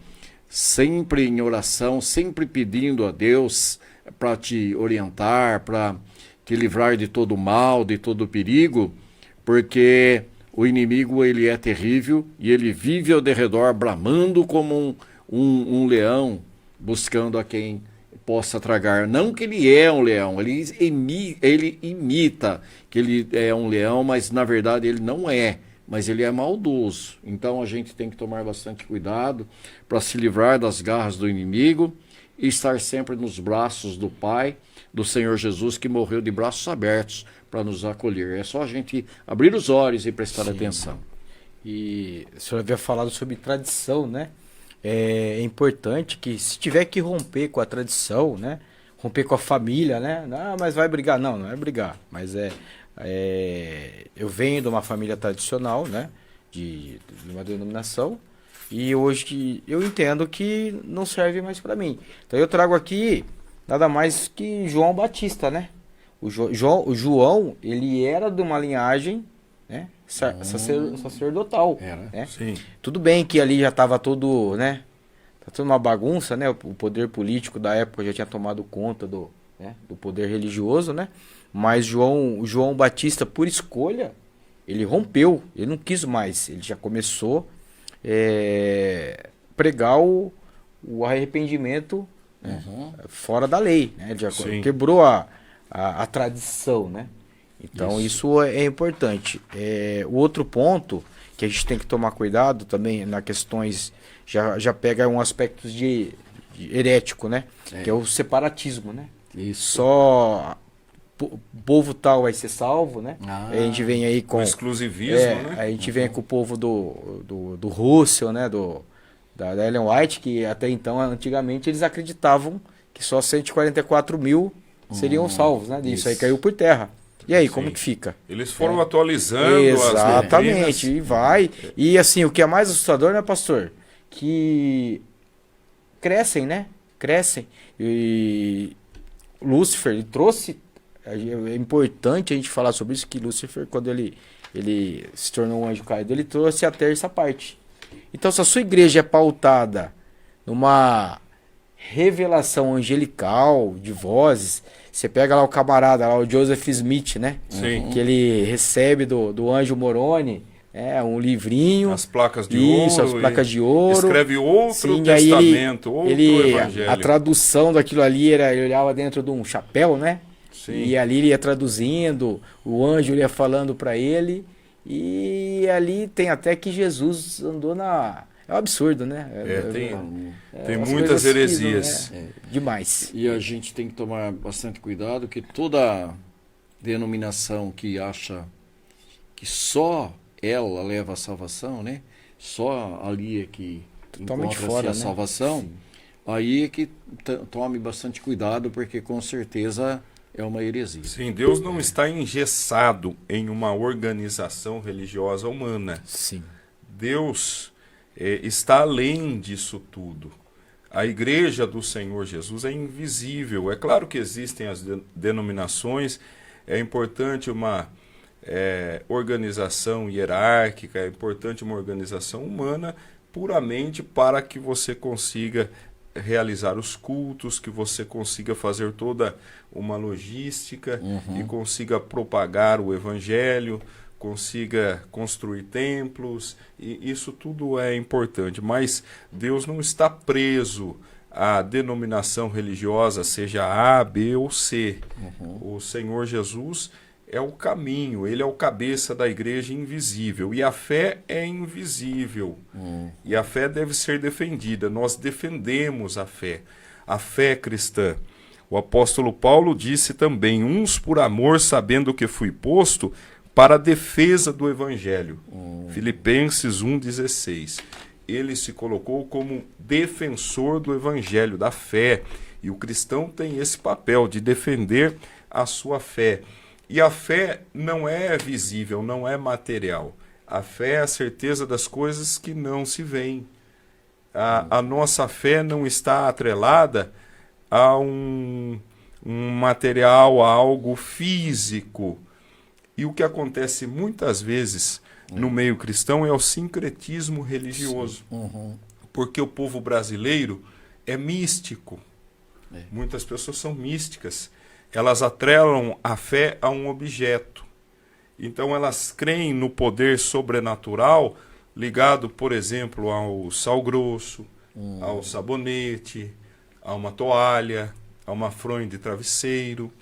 em oração, sempre pedindo a Deus para te orientar, para te livrar de todo mal, de todo perigo, porque o inimigo, ele é terrível e ele vive ao derredor bramando como um leão, buscando a quem possa tragar. Não que ele é um leão, ele imita que ele é um leão, mas na verdade ele não é, mas ele é maldoso. Então a gente tem que tomar bastante cuidado para se livrar das garras do inimigo e estar sempre nos braços do Pai, do Senhor Jesus, que morreu de braços abertos para nos acolher. É só a gente abrir os olhos e prestar atenção. E o senhor havia falado sobre tradição, né? É importante que, se tiver que romper com a tradição, né? Romper com a família, né? Não, mas vai brigar. Não é brigar. Mas eu venho de uma família tradicional, né? De uma denominação. E hoje eu entendo que não serve mais para mim. Então eu trago aqui nada mais que João Batista, né? O João, ele era de uma linhagem, né, sacerdotal. Né? Sim. Tudo bem que ali já estava tudo, né? Tá tudo uma bagunça, né? O poder político da época já tinha tomado conta do poder religioso, né? Mas João Batista, por escolha, ele rompeu, ele não quis mais. Ele já começou pregar o arrependimento, né, fora da lei, né? Ele já quebrou a tradição, né? Então isso é importante. O outro ponto que a gente tem que tomar cuidado também nas questões, já pega um aspecto de herético, né? Que é o separatismo, né? Isso. Só povo tal vai ser salvo, né? A gente vem aí com o exclusivismo, né? A gente vem com o povo do Russell, né? Da Ellen White, que até então, antigamente, eles acreditavam que só 144 mil seriam salvos, né? Isso aí caiu por terra. E aí, como que fica? Eles foram atualizando exatamente, as e vai. E assim, o que é mais assustador, né, pastor? Que crescem, né? Crescem. E Lúcifer, ele trouxe... É importante a gente falar sobre isso, que Lúcifer, quando ele se tornou um anjo caído, ele trouxe a terça parte. Então, se a sua igreja é pautada numa revelação angelical de vozes, você pega lá o camarada, lá, o Joseph Smith, né? Sim. Que ele recebe do Anjo Moroni, um livrinho. As placas de isso, ouro. as placas de ouro. Escreve outro Sim, testamento, outro ele evangelho. a tradução daquilo ali, ele olhava dentro de um chapéu, né? Sim. E ali ele ia traduzindo, o anjo ia falando para ele, e ali tem até que Jesus andou na... É um absurdo, né? Tem umas muitas coisas que não- heresias. demais. E a gente tem que tomar bastante cuidado que toda denominação que acha que só ela leva a salvação, né? Só ali é que Totalmente encontra-se fora, a né? salvação. Sim. Aí é que tome bastante cuidado, porque com certeza é uma heresia. Sim, Deus não está engessado em uma organização religiosa humana. Sim. Deus está além disso tudo. A igreja do Senhor Jesus é invisível. É claro que existem as denominações, é importante uma organização hierárquica, é importante uma organização humana puramente para que você consiga realizar os cultos, que você consiga fazer toda uma logística e consiga propagar o evangelho, consiga construir templos, e isso tudo é importante, mas Deus não está preso à denominação religiosa, seja A, B ou C. O Senhor Jesus é o caminho, ele é o cabeça da igreja invisível, e a fé é invisível, e a fé deve ser defendida. Nós defendemos a fé cristã. O apóstolo Paulo disse também: uns por amor, sabendo que fui posto para a defesa do evangelho. Filipenses 1,16. Ele se colocou como defensor do evangelho, da fé, e o cristão tem esse papel de defender a sua fé. E a fé não é visível, não é material. A fé é a certeza das coisas que não se veem. A nossa fé não está atrelada a um material, a algo físico. E o que acontece muitas vezes no meio cristão é o sincretismo religioso. Porque o povo brasileiro é místico. Muitas pessoas são místicas. Elas atrelam a fé a um objeto. Então elas creem no poder sobrenatural ligado, por exemplo, ao sal grosso, ao sabonete, a uma toalha, a uma fronha de travesseiro.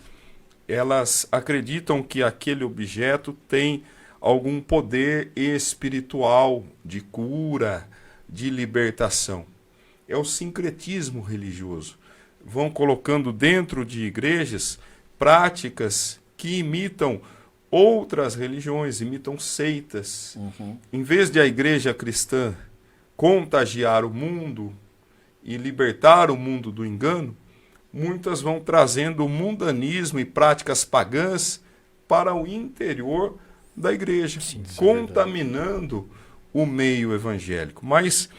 Elas acreditam que aquele objeto tem algum poder espiritual de cura, de libertação. É o sincretismo religioso. Vão colocando dentro de igrejas práticas que imitam outras religiões, imitam seitas. Em vez de a igreja cristã contagiar o mundo e libertar o mundo do engano, muitas vão trazendo o mundanismo e práticas pagãs para o interior da igreja, contaminando o meio evangélico. Mas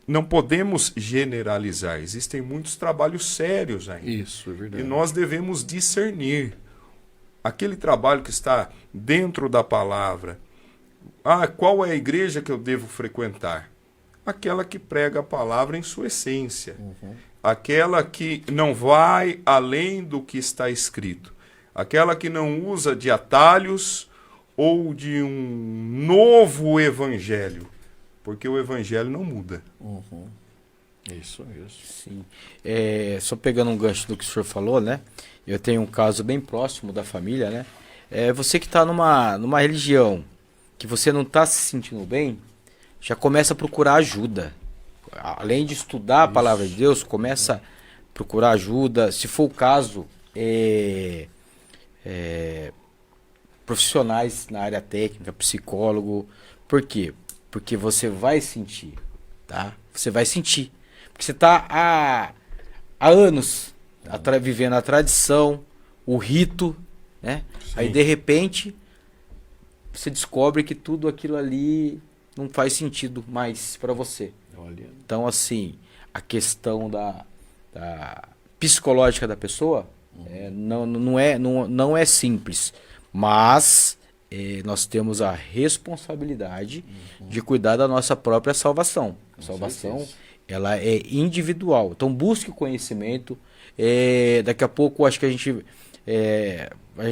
não podemos generalizar, existem muitos trabalhos sérios ainda. Isso, é verdade. E nós devemos discernir aquele trabalho que está dentro da palavra. Qual é a igreja que eu devo frequentar? Aquela que prega a palavra em sua essência. Aquela que não vai além do que está escrito. Aquela que não usa de atalhos ou de um novo evangelho. Porque o evangelho não muda. Isso. Sim. Só pegando um gancho do que o senhor falou, né? Eu tenho um caso bem próximo da família, né? Você que está numa religião que você não está se sentindo bem, já começa a procurar ajuda. Além de estudar a palavra de Deus, começa a procurar ajuda. Se for o caso, profissionais na área técnica, psicólogo. Por quê? Porque você vai sentir, tá? Você vai sentir. Porque você está há anos vivendo a tradição, o rito, né? Sim. Aí, de repente, você descobre que tudo aquilo ali não faz sentido mais para você. Olha. Então, assim, a questão da psicológica da pessoa não é simples, mas nós temos a responsabilidade de cuidar da nossa própria salvação. A salvação, ela é individual. Então busque conhecimento. Daqui a pouco acho que a gente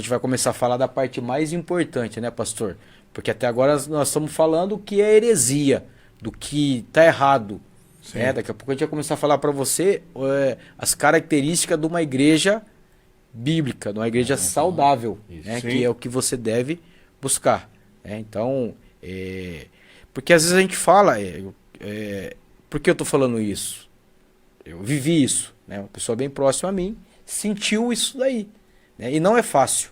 vai começar a falar da parte mais importante, né, pastor? Porque até agora nós estamos falando o que é heresia, do que está errado. Daqui a pouco a gente vai começar a falar para você as características de uma igreja bíblica, de uma igreja saudável, né, que é o que você deve buscar. Então, porque às vezes a gente fala, por que eu estou falando isso? Eu vivi isso, né? Uma pessoa bem próxima a mim sentiu isso daí, né? E não é fácil.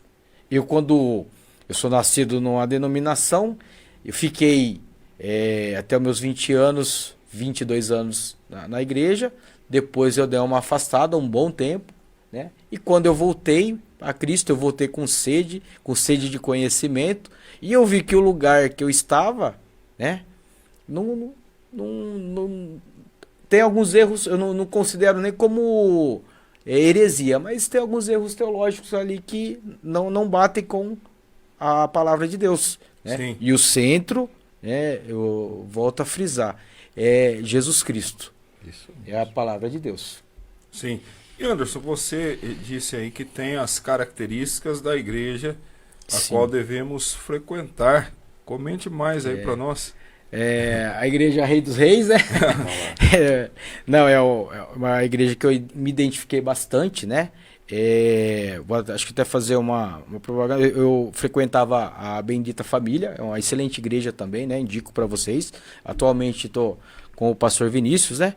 Quando eu sou nascido numa denominação, eu fiquei até os meus 20 anos, 22 anos na igreja, depois eu dei uma afastada um bom tempo, né? E quando eu voltei a Cristo, eu voltei com sede de conhecimento, e eu vi que o lugar que eu estava, né, não tem alguns erros, eu não considero nem como heresia, mas tem alguns erros teológicos ali que não batem com a palavra de Deus, né? E o centro, eu volto a frisar, é Jesus Cristo. Isso. É a palavra de Deus. Sim. E Anderson, você disse aí que tem as características da igreja a qual devemos frequentar. Comente mais aí para nós. A igreja Rei dos Reis, né? Não, é uma igreja que eu me identifiquei bastante, né? Acho que até fazer uma propaganda. Eu frequentava a Bendita Família, é uma excelente igreja também, né? Indico para vocês. Atualmente estou com o pastor Vinícius, né?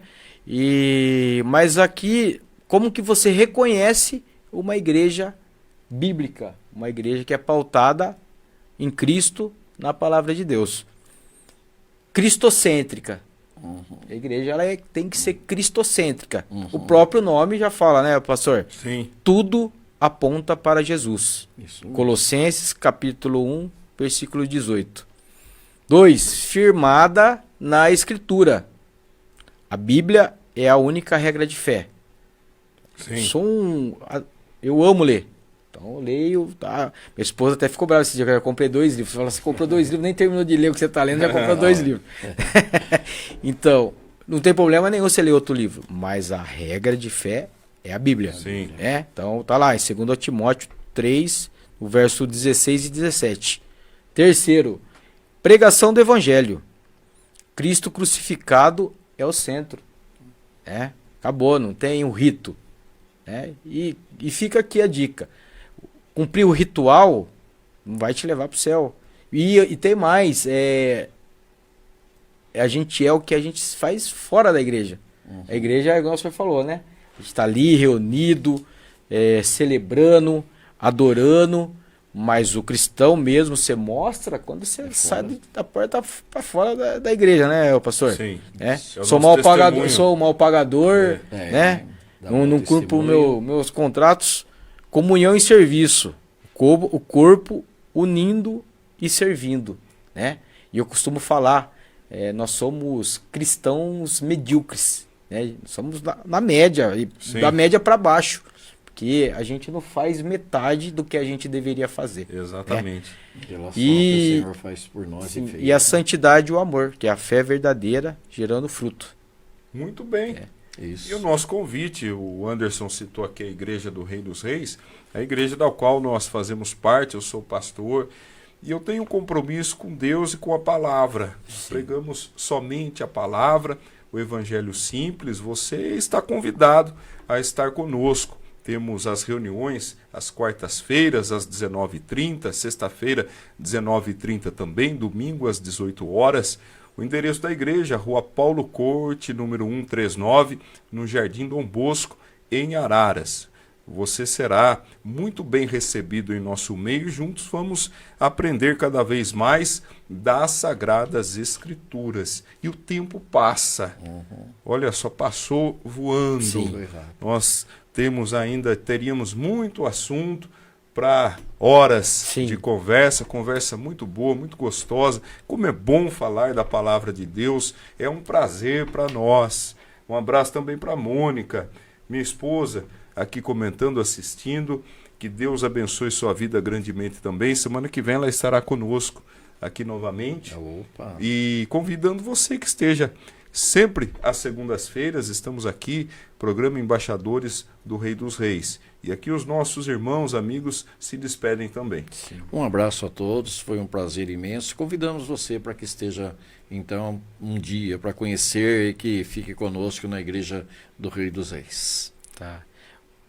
Mas aqui, como que você reconhece uma igreja bíblica? Uma igreja que é pautada em Cristo, na palavra de Deus. Cristocêntrica. A igreja tem que ser cristocêntrica. O próprio nome já fala, né, pastor? Sim. Tudo aponta para Jesus. Isso. Colossenses, capítulo 1, versículo 18. 2. Firmada na Escritura. A Bíblia é a única regra de fé. Sim. Eu amo ler. Então eu leio, tá? Minha esposa até ficou brava esse dia, eu comprei 2 livros. Ela, você comprou 2 livros, nem terminou de ler o que você está lendo, já comprou 2 livros. Então, não tem problema nenhum você ler outro livro, mas a regra de fé é a Bíblia. Sim. Então tá lá, em 2 Timóteo 3, o verso 16 e 17. Terceiro, pregação do Evangelho. Cristo crucificado é o centro. Acabou, não tem um rito. E fica aqui a dica. Cumprir o ritual não vai te levar para o céu. E tem mais. A gente é o que a gente faz fora da igreja. A igreja é igual o senhor falou, né? A gente está ali reunido, celebrando, adorando. Mas o cristão mesmo você mostra quando você sai da porta para fora da igreja, né, pastor? Sim. Sou mal pagador, né? Não cumpro meus contratos. Comunhão e serviço. O corpo unindo e servindo, né? E eu costumo falar, nós somos cristãos medíocres, né? Somos na média, e da média para baixo. Porque a gente não faz metade do que a gente deveria fazer. Exatamente. Em relação ao que o Senhor faz por nós. Sim, e a santidade e o amor, que é a fé verdadeira gerando fruto. Muito bem. Isso. E o nosso convite, o Anderson citou aqui a Igreja do Rei dos Reis, a igreja da qual nós fazemos parte, eu sou pastor, e eu tenho um compromisso com Deus e com a palavra. Pregamos somente a palavra, o evangelho simples. Você está convidado a estar conosco. Temos as reuniões às quartas-feiras, às 19h30, sexta-feira, 19h30 também, domingo às 18 horas. O endereço da igreja, Rua Paulo Corte, número 139, no Jardim Dom Bosco, em Araras. Você será muito bem recebido em nosso meio e juntos vamos aprender cada vez mais das Sagradas Escrituras. E o tempo passa. Olha só, passou voando. Sim. Nós teríamos muito assunto para horas de conversa muito boa, muito gostosa. Como é bom falar da palavra de Deus, é um prazer para nós. Um abraço também para a Mônica, minha esposa, aqui comentando, assistindo, Que Deus abençoe sua vida grandemente também. Semana que vem ela estará conosco aqui novamente. Opa. E convidando você que esteja sempre às segundas-feiras, estamos aqui, programa Embaixadores do Rei dos Reis. E aqui os nossos irmãos, amigos, se despedem também. Sim. Um abraço a todos, foi um prazer imenso. Convidamos você para que esteja, então, um dia para conhecer e que fique conosco na Igreja do Rei dos Reis. Tá.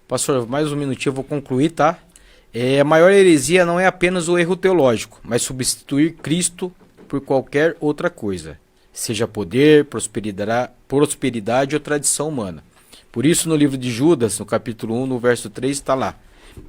Pastor, mais um minutinho eu vou concluir, tá? A maior heresia não é apenas o erro teológico, mas substituir Cristo por qualquer outra coisa, seja poder, prosperidade ou tradição humana. Por isso, no livro de Judas, no capítulo 1, no verso 3, está lá: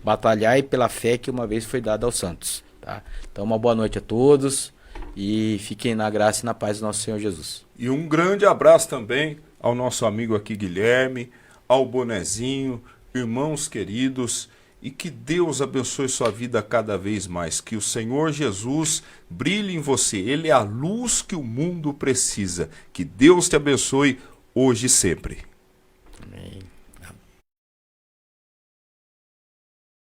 batalhai pela fé que uma vez foi dada aos santos. Tá? Então, uma boa noite a todos e fiquem na graça e na paz do nosso Senhor Jesus. E um grande abraço também ao nosso amigo aqui Guilherme, ao Bonezinho, irmãos queridos, e que Deus abençoe sua vida cada vez mais, que o Senhor Jesus brilhe em você, Ele é a luz que o mundo precisa, que Deus te abençoe hoje e sempre.